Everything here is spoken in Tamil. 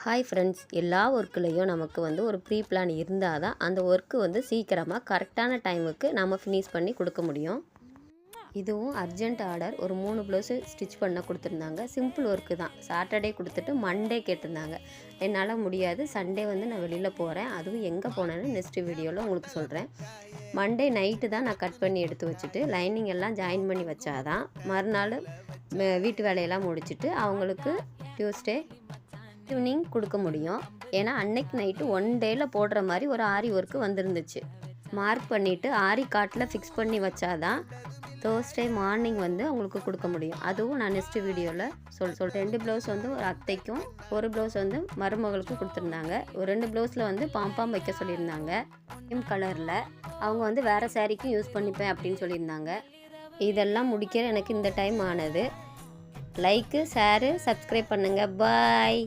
ஹாய் ஃப்ரெண்ட்ஸ், எல்லா ஒர்க்குலேயும் நமக்கு ஒரு ப்ரீ பிளான் இருந்தால் தான் அந்த ஒர்க்கு சீக்கிரமாக கரெக்டான டைமுக்கு நம்ம ஃபினிஷ் பண்ணி கொடுக்க முடியும். இதுவும் அர்ஜெண்ட் ஆர்டர். ஒரு 3 ப்ளவுஸு ஸ்டிச் பண்ண கொடுத்துருந்தாங்க. சிம்பிள் ஒர்க்கு தான். சாட்டர்டே கொடுத்துட்டு மண்டே கேட்டிருந்தாங்க. என்னால் முடியாது, சண்டே நான் வெளியில் போகிறேன், அதுவும் எங்கே போனேன்னு நெக்ஸ்ட் வீடியோவில் உங்களுக்கு சொல்கிறேன். மண்டே நைட்டு தான் நான் கட் பண்ணி எடுத்து வச்சுட்டு லைனிங் எல்லாம் ஜாயின் பண்ணி வச்சாதான் மறுநாள் வீட்டு வேலையெல்லாம் முடிச்சுட்டு அவங்களுக்கு டியூஸ்டே ஈவினிங் கொடுக்க முடியும். ஏன்னா அன்னைக்கு நைட்டு 1 டேயில் போடுற மாதிரி ஒரு ஆரி ஒர்க்கு வந்துருந்துச்சு. மார்க் பண்ணிவிட்டு ஆரி காட்டில் ஃபிக்ஸ் பண்ணி வச்சாதான் தேர்ஸ்டே மார்னிங் அவங்களுக்கு கொடுக்க முடியும். அதுவும் நான் நெக்ஸ்ட் வீடியோவில் சொல் 2 ப்ளவுஸ் ஒரு அத்தைக்கும், ஒரு ப்ளவுஸ் மருமகளுக்கும் கொடுத்துருந்தாங்க. ஒரு 2 ப்ளவுஸில் பாம்பாம் வைக்க சொல்லியிருந்தாங்க. சேம் கலரில் அவங்க வேறு சாரீக்கும் யூஸ் பண்ணிப்பேன் அப்படின்னு சொல்லியிருந்தாங்க. இதெல்லாம் முடிக்கிற எனக்கு இந்த டைம் ஆனது. லைக்கு, ஷேரு, சப்ஸ்கிரைப் பண்ணுங்கள். பாய்.